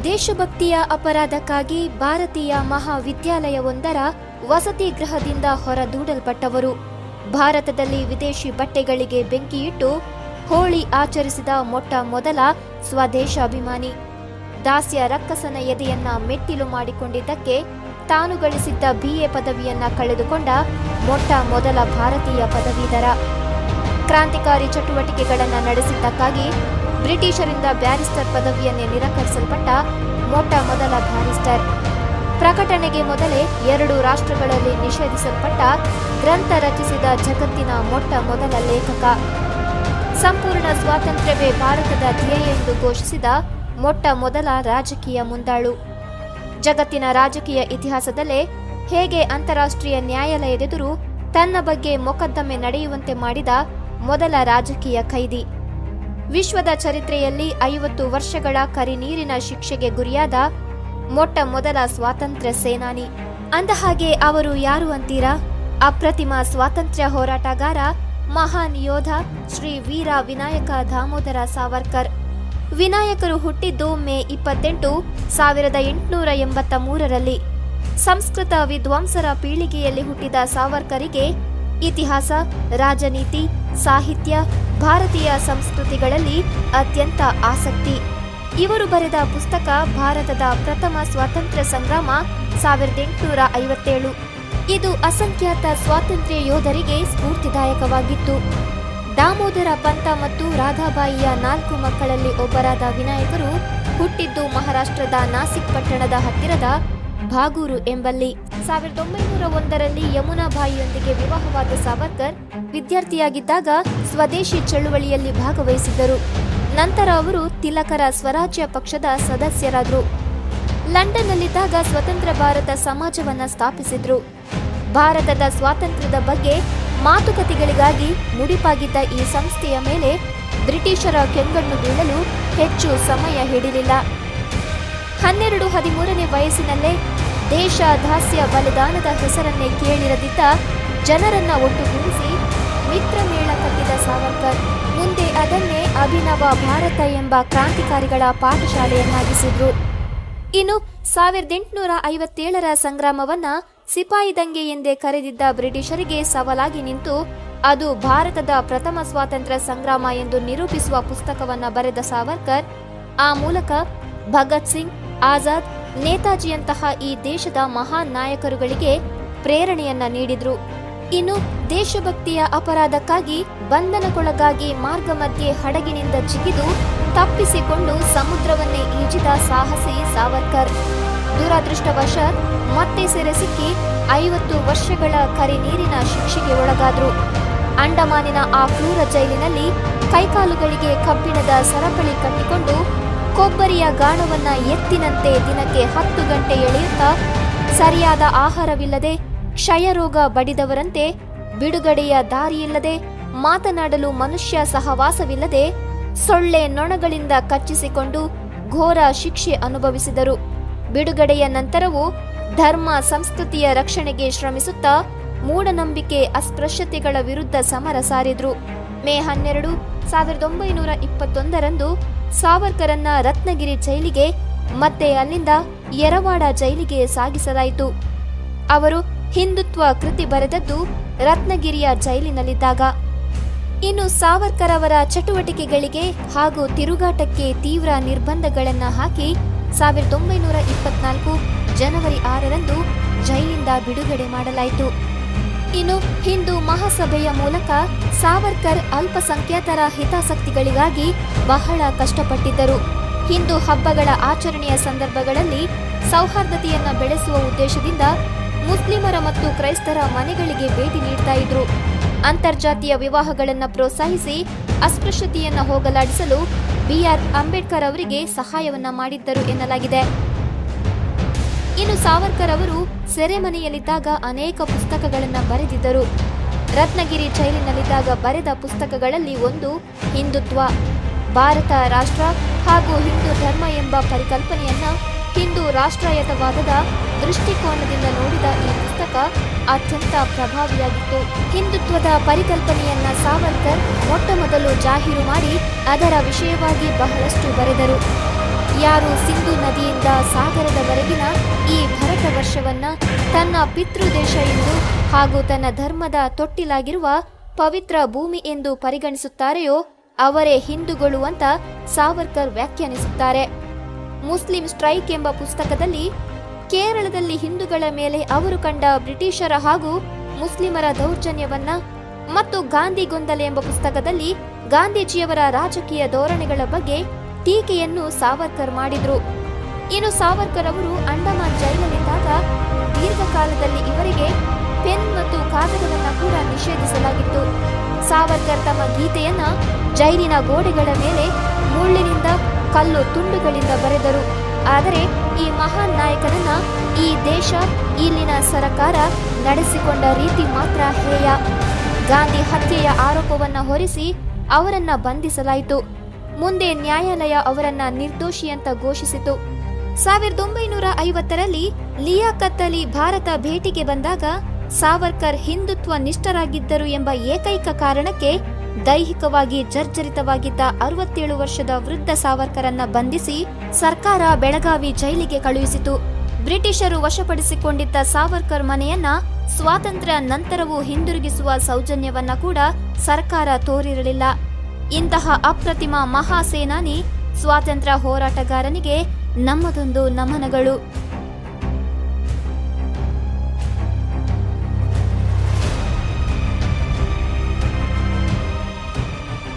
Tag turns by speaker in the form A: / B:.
A: ದೇಶಭಕ್ತಿಯ ಅಪರಾಧಕ್ಕಾಗಿ ಭಾರತೀಯ ಮಹಾವಿದ್ಯಾಲಯವೊಂದರ ವಸತಿ ಗೃಹದಿಂದ ಹೊರದೂಡಲ್ಪಟ್ಟವರು. ಭಾರತದಲ್ಲಿ ವಿದೇಶಿ ಬಟ್ಟೆಗಳಿಗೆ ಬೆಂಕಿಯಿಟ್ಟು ಹೋಳಿ ಆಚರಿಸಿದ ಮೊಟ್ಟ ಮೊದಲ ಸ್ವದೇಶಾಭಿಮಾನಿ. ದಾಸ್ಯ ರಕ್ಕಸನ ಎದೆಯನ್ನ ಮೆಟ್ಟಿಲು ಮಾಡಿಕೊಂಡಿದ್ದಕ್ಕೆ ತಾನು ಗಳಿಸಿದ್ದ BA ಪದವಿಯನ್ನ ಕಳೆದುಕೊಂಡ ಮೊಟ್ಟ ಮೊದಲ ಭಾರತೀಯ ಪದವೀಧರ. ಕ್ರಾಂತಿಕಾರಿ ಚಟುವಟಿಕೆಗಳನ್ನು ನಡೆಸಿದ್ದಕ್ಕಾಗಿ ಬ್ರಿಟಿಷರಿಂದ ಬ್ಯಾರಿಸ್ಟರ್ ಪದವಿಯನ್ನೇ ನಿರಾಕರಿಸಲ್ಪಟ್ಟ ಮೊಟ್ಟ ಮೊದಲ ಬ್ಯಾರಿಸ್ಟರ್. ಪ್ರಕಟಣೆಗೆ ಮೊದಲೇ 2 ರಾಷ್ಟ್ರಗಳಲ್ಲಿ ನಿಷೇಧಿಸಲ್ಪಟ್ಟ ಗ್ರಂಥ ರಚಿಸಿದ ಜಗತ್ತಿನ ಮೊಟ್ಟ ಮೊದಲ ಲೇಖಕ. ಸಂಪೂರ್ಣ ಸ್ವಾತಂತ್ರ್ಯವೇ ಭಾರತದ ಧ್ಯೇಯ ಎಂದು ಘೋಷಿಸಿದ ಮೊಟ್ಟ ಮೊದಲ ರಾಜಕೀಯ ಮುಂದಾಳು. ಜಗತ್ತಿನ ರಾಜಕೀಯ ಇತಿಹಾಸದಲ್ಲೇ ಹೇಗೆ ಅಂತಾರಾಷ್ಟ್ರೀಯ ನ್ಯಾಯಾಲಯದೆದುರು ತನ್ನ ಬಗ್ಗೆ ಮೊಕದ್ದಮೆ ನಡೆಯುವಂತೆ ಮಾಡಿದ ಮೊದಲ ರಾಜಕೀಯ ಖೈದಿ. ವಿಶ್ವದ ಚರಿತ್ರೆಯಲ್ಲಿ 50 ವರ್ಷಗಳ ಕರಿನೀರಿನ ಶಿಕ್ಷೆಗೆ ಗುರಿಯಾದ ಮೊಟ್ಟ ಮೊದಲ ಸ್ವಾತಂತ್ರ್ಯ ಸೇನಾನಿ. ಅಂದಹಾಗೆ ಅವರು ಯಾರು ಅಂತೀರಾ? ಅಪ್ರತಿಮ ಸ್ವಾತಂತ್ರ್ಯ ಹೋರಾಟಗಾರ, ಮಹಾನ್ ಯೋಧ ಶ್ರೀ ವೀರ ವಿನಾಯಕ ದಾಮೋದರ ಸಾವರ್ಕರ್. ವಿನಾಯಕರು ಹುಟ್ಟಿದ್ದು ಮೇ 28, 1883ರಲ್ಲಿ. ಸಂಸ್ಕೃತ ವಿದ್ವಾಂಸರ ಪೀಳಿಗೆಯಲ್ಲಿ ಹುಟ್ಟಿದ ಸಾವರ್ಕರಿಗೆ ಇತಿಹಾಸ, ರಾಜನೀತಿ, ಸಾಹಿತ್ಯ, ಭಾರತೀಯ ಸಂಸ್ಕೃತಿಗಳಲ್ಲಿ ಅತ್ಯಂತ ಆಸಕ್ತಿ. ಇವರು ಬರೆದ ಪುಸ್ತಕ ಭಾರತದ ಪ್ರಥಮ ಸ್ವಾತಂತ್ರ್ಯ ಸಂಗ್ರಾಮ 1857. ಇದು ಅಸಂಖ್ಯಾತ ಸ್ವಾತಂತ್ರ್ಯ ಯೋಧರಿಗೆ ಸ್ಫೂರ್ತಿದಾಯಕವಾಗಿತ್ತು. ದಾಮೋದರ ಪಂತ ಮತ್ತು ರಾಧಾಬಾಯಿಯ 4 ಮಕ್ಕಳಲ್ಲಿ ಒಬ್ಬರಾದ ವಿನಾಯಕರು ಹುಟ್ಟಿದ್ದು ಮಹಾರಾಷ್ಟ್ರದ ನಾಸಿಕ್ ಪಟ್ಟಣದ ಹತ್ತಿರದ ಭಾಗೂರು ಎಂಬಲ್ಲಿ. 1901ರಲ್ಲಿ ಯಮುನಾಬಾಯಿಯೊಂದಿಗೆ ವಿವಾಹವಾದ ಸಾವರ್ಕರ್ ವಿದ್ಯಾರ್ಥಿಯಾಗಿದ್ದಾಗ ಸ್ವದೇಶಿ ಚಳುವಳಿಯಲ್ಲಿ ಭಾಗವಹಿಸಿದ್ದರು. ನಂತರ ಅವರು ತಿಲಕರ ಸ್ವರಾಜ್ಯ ಪಕ್ಷದ ಸದಸ್ಯರಾದರು. ಲಂಡನ್ನಲ್ಲಿದ್ದಾಗ ಸ್ವತಂತ್ರ ಭಾರತ ಸಮಾಜವನ್ನು ಸ್ಥಾಪಿಸಿದ್ರು. ಭಾರತದ ಸ್ವಾತಂತ್ರ್ಯದ ಬಗ್ಗೆ ಮಾತುಕತೆಗಳಿಗಾಗಿ ಮುಡಿಪಾಗಿದ್ದ ಈ ಸಂಸ್ಥೆಯ ಮೇಲೆ ಬ್ರಿಟಿಷರ ಕೆಂಗಣ್ಣು ಬೀಳಲು ಹೆಚ್ಚು ಸಮಯ ಹಿಡಿಲಿಲ್ಲ. 12-13ನೇ ವಯಸ್ಸಿನಲ್ಲೇ ದೇಶ ದಾಸ್ಯ ಬಲಿದಾನದ ಹೆಸರನ್ನೇ ಕೇಳಿರದಿದ್ದ ಜನರನ್ನ ಒಟ್ಟುಗೂಡಿಸಿ ಮಿತ್ರಮೇಳ ಕಟ್ಟಿದ ಸಾವರ್ಕರ್ ಮುಂದೆ ಅದನ್ನೇ ಅಭಿನವ ಭಾರತ ಎಂಬ ಕ್ರಾಂತಿಕಾರಿಗಳ ಪಾಠಶಾಲೆಯನ್ನಾಗಿಸಿದ್ರು. ಇನ್ನು 1857ರ ಸಂಗ್ರಾಮವನ್ನ ಸಿಪಾಯಿ ದಂಗೆ ಎಂದೇ ಕರೆದಿದ್ದ ಬ್ರಿಟಿಷರಿಗೆ ಸವಾಲಾಗಿ ನಿಂತು ಅದು ಭಾರತದ ಪ್ರಥಮ ಸ್ವಾತಂತ್ರ್ಯ ಸಂಗ್ರಾಮ ಎಂದು ನಿರೂಪಿಸುವ ಪುಸ್ತಕವನ್ನ ಬರೆದ ಸಾವರ್ಕರ್ ಆ ಮೂಲಕ ಭಗತ್ ಸಿಂಗ್, ಆಜಾದ್, ನೇತಾಜಿಯಂತಹ ಈ ದೇಶದ ಮಹಾನ್ ನಾಯಕರುಗಳಿಗೆ ಪ್ರೇರಣೆಯನ್ನ ನೀಡಿದ್ರು. ಇನ್ನು ದೇಶಭಕ್ತಿಯ ಅಪರಾಧಕ್ಕಾಗಿ ಬಂಧನಕ್ಕೊಳಗಾಗಿ ಮಾರ್ಗ ಮಧ್ಯೆ ಹಡಗಿನಿಂದ ಜಿಗಿದು ತಪ್ಪಿಸಿಕೊಂಡು ಸಮುದ್ರವನ್ನೇ ಈಜಿದ ಸಾಹಸಿ ಸಾವರ್ಕರ್ ದುರದೃಷ್ಟವಶಾತ್ ಮತ್ತೆ ಸೆರೆ ಸಿಕ್ಕಿ 50 ವರ್ಷಗಳ ಕರಿನೀರಿನ ಶಿಕ್ಷೆಗೆ ಒಳಗಾದ್ರು. ಅಂಡಮಾನಿನ ಆ ಕ್ರೂರ ಜೈಲಿನಲ್ಲಿ ಕೈಕಾಲುಗಳಿಗೆ ಕಬ್ಬಿಣದ ಸರಪಳಿ ಕಟ್ಟಿಕೊಂಡು ಕೊಬ್ಬರಿಯ ಗಾಣವನ್ನ ಎತ್ತಿನಂತೆ ದಿನಕ್ಕೆ 10 ಗಂಟೆ ಎಳೆಯುತ್ತಾ ಸರಿಯಾದ ಆಹಾರವಿಲ್ಲದೆ ಕ್ಷಯರೋಗ ಬಡಿದವರಂತೆ ಬಿಡುಗಡೆಯ ದಾರಿಯಿಲ್ಲದೆ ಮಾತನಾಡಲು ಮನುಷ್ಯ ಸಹವಾಸವಿಲ್ಲದೆ ಸೊಳ್ಳೆ ನೊಣಗಳಿಂದ ಕಚ್ಚಿಸಿಕೊಂಡು ಘೋರ ಶಿಕ್ಷೆ ಅನುಭವಿಸಿದರು. ಬಿಡುಗಡೆಯ ನಂತರವೂ ಧರ್ಮ ಸಂಸ್ಕೃತಿಯ ರಕ್ಷಣೆಗೆ ಶ್ರಮಿಸುತ್ತಾ ಮೂಢನಂಬಿಕೆ ಅಸ್ಪೃಶ್ಯತೆಗಳ ವಿರುದ್ಧ ಸಮರ ಸಾರಿದ್ರು. ಮೇ 12, 1921ರಂದು ಸಾವರ್ಕರನ್ನ ರತ್ನಗಿರಿ ಜೈಲಿಗೆ ಮತ್ತೆ ಅಲ್ಲಿಂದ ಯರವಾಡ ಜೈಲಿಗೆ ಸಾಗಿಸಲಾಯಿತು. ಅವರು ಹಿಂದುತ್ವ ಕೃತಿ ಬರೆದದ್ದು ರತ್ನಗಿರಿಯ ಜೈಲಿನಲ್ಲಿದ್ದಾಗ. ಇನ್ನು ಸಾವರ್ಕರ್ ಅವರ ಚಟುವಟಿಕೆಗಳಿಗೆ ಹಾಗೂ ತಿರುಗಾಟಕ್ಕೆ ತೀವ್ರ ನಿರ್ಬಂಧಗಳನ್ನು ಹಾಕಿ 1924 ಜನವರಿ 6ರಂದು ಜೈಲಿಂದ ಬಿಡುಗಡೆ ಮಾಡಲಾಯಿತು. ಇನ್ನು ಹಿಂದೂ ಮಹಾಸಭೆಯ ಮೂಲಕ ಸಾವರ್ಕರ್ ಅಲ್ಪಸಂಖ್ಯಾತರ ಹಿತಾಸಕ್ತಿಗಳಿಗಾಗಿ ಬಹಳ ಕಷ್ಟಪಟ್ಟಿದ್ದರು. ಹಿಂದೂ ಹಬ್ಬಗಳ ಆಚರಣೆಯ ಸಂದರ್ಭಗಳಲ್ಲಿ ಸೌಹಾರ್ದತೆಯನ್ನು ಬೆಳೆಸುವ ಉದ್ದೇಶದಿಂದ ಮುಸ್ಲಿಮರ ಮತ್ತು ಕ್ರೈಸ್ತರ ಮನೆಗಳಿಗೆ ಭೇಟಿ ನೀಡ್ತಾ ಇದ್ರು. ಅಂತರ್ಜಾತೀಯ ವಿವಾಹಗಳನ್ನು ಪ್ರೋತ್ಸಾಹಿಸಿ ಅಸ್ಪೃಶ್ಯತೆಯನ್ನು ಹೋಗಲಾಡಿಸಲು BR ಅಂಬೇಡ್ಕರ್ ಅವರಿಗೆ ಸಹಾಯವನ್ನ ಮಾಡಿದ್ದರು ಎನ್ನಲಾಗಿದೆ. ಇನ್ನು ಸಾವರ್ಕರ್ ಅವರು ಸೆರೆಮನೆಯಲ್ಲಿದ್ದಾಗ ಅನೇಕ ಪುಸ್ತಕಗಳನ್ನು ಬರೆದಿದ್ದರು. ರತ್ನಗಿರಿ ಜೈಲಿನಲ್ಲಿದ್ದಾಗ ಬರೆದ ಪುಸ್ತಕಗಳಲ್ಲಿ ಒಂದು ಹಿಂದುತ್ವ, ಭಾರತ ರಾಷ್ಟ್ರ ಹಾಗೂ ಹಿಂದೂ ಧರ್ಮ ಎಂಬ ಪರಿಕಲ್ಪನೆಯನ್ನ ಹಿಂದೂ ರಾಷ್ಟ್ರಾಯತವಾದದ ದೃಷ್ಟಿಕೋನದಿಂದ ನೋಡಿದ ಈ ಪುಸ್ತಕ ಅತ್ಯಂತ ಪ್ರಭಾವಿಯಾಗಿತ್ತು. ಹಿಂದುತ್ವದ ಪರಿಕಲ್ಪನೆಯನ್ನ ಸಾವರ್ಕರ್ ಮೊಟ್ಟಮೊದಲು ಜಾಹೀರು ಮಾಡಿ ಅದರ ವಿಷಯವಾಗಿ ಬಹಳಷ್ಟು ಬರೆದರು. ಯಾರು ಸಿಂಧು ನದಿಯಿಂದ ಸಾಗರದವರೆಗಿನ ಈ ಭರತ ವರ್ಷವನ್ನ ತನ್ನ ಪಿತೃದೇಶ ಎಂದು ಹಾಗೂ ತನ್ನ ಧರ್ಮದ ತೊಟ್ಟಿಲಾಗಿರುವ ಪವಿತ್ರ ಭೂಮಿ ಎಂದು ಪರಿಗಣಿಸುತ್ತಾರೆಯೋ ಅವರೇ ಹಿಂದೂಗಳು ಅಂತ ಸಾವರ್ಕರ್ ವ್ಯಾಖ್ಯಾನಿಸುತ್ತಾರೆ. ಮುಸ್ಲಿಂ ಸ್ಟ್ರೈಕ್ ಎಂಬ ಪುಸ್ತಕದಲ್ಲಿ ಕೇರಳದಲ್ಲಿ ಹಿಂದೂಗಳ ಮೇಲೆ ಅವರು ಕಂಡ ಬ್ರಿಟಿಷರ ಹಾಗೂ ಮುಸ್ಲಿಮರ ದೌರ್ಜನ್ಯವನ್ನ ಮತ್ತು ಗಾಂಧಿ ಗೊಂದಲ ಎಂಬ ಪುಸ್ತಕದಲ್ಲಿ ಗಾಂಧೀಜಿಯವರ ರಾಜಕೀಯ ಧೋರಣೆಗಳ ಬಗ್ಗೆ ಟೀಕೆಯನ್ನು ಸಾವರ್ಕರ್ ಮಾಡಿದ್ರು. ಇನ್ನು ಸಾವರ್ಕರ್ ಅವರು ಅಂಡಮಾನ್ ಜೈಲಿನಲ್ಲಿದ್ದಾಗ ದೀರ್ಘಕಾಲದಲ್ಲಿ ಇವರಿಗೆ ಪೆನ್ ಮತ್ತು ಕಾಗದವನ್ನ ಕೂಡ ನಿಷೇಧಿಸಲಾಗಿತ್ತು. ಸಾವರ್ಕರ್ ತಮ್ಮ ಗೀತೆಯನ್ನ ಜೈಲಿನ ಗೋಡೆಗಳ ಮೇಲೆ ಮುಳ್ಳಿನಿಂದ ಕಲ್ಲು ತುಂಡುಗಳಿಂದ ಬರೆದರು. ಆದರೆ ಈ ಮಹಾನ್ ನಾಯಕನನ್ನ ಈ ದೇಶ, ಇಲ್ಲಿನ ಸರಕಾರ ನಡೆಸಿಕೊಂಡ ರೀತಿ ಮಾತ್ರ ಹೇಯ. ಗಾಂಧಿ ಹತ್ಯೆಯ ಆರೋಪವನ್ನ ಹೊರಿಸಿ ಅವರನ್ನ ಬಂಧಿಸಲಾಯಿತು. ಮುಂದೆ ನ್ಯಾಯಾಲಯ ಅವರನ್ನ ನಿರ್ದೋಷಿ ಅಂತ ಘೋಷಿಸಿತು. 1950ರಲ್ಲಿ ಲಿಯಾಕತ್ ಅಲಿ ಭಾರತ ಭೇಟಿಗೆ ಬಂದಾಗ ಸಾವರ್ಕರ್ ಹಿಂದುತ್ವ ನಿಷ್ಠರಾಗಿದ್ದರು ಎಂಬ ಏಕೈಕ ಕಾರಣಕ್ಕೆ ದೈಹಿಕವಾಗಿ ಜರ್ಜರಿತವಾಗಿದ್ದ 67 ವರ್ಷದ ವೃದ್ಧ ಸಾವರ್ಕರನ್ನ ಬಂಧಿಸಿ ಸರ್ಕಾರ ಬೆಳಗಾವಿ ಜೈಲಿಗೆ ಕಳುಹಿಸಿತು. ಬ್ರಿಟಿಷರು ವಶಪಡಿಸಿಕೊಂಡಿದ್ದ ಸಾವರ್ಕರ್ ಮನೆಯನ್ನ ಸ್ವಾತಂತ್ರ್ಯ ನಂತರವೂ ಹಿಂದಿರುಗಿಸುವ ಸೌಜನ್ಯವನ್ನ ಕೂಡ ಸರ್ಕಾರ ತೋರಿರಲಿಲ್ಲ. ಇಂತಹ ಅಪ್ರತಿಮ ಮಹಾಸೇನಾನಿ ಸ್ವಾತಂತ್ರ್ಯ ಹೋರಾಟಗಾರನಿಗೆ ನಮ್ಮದೊಂದು ನಮನಗಳು.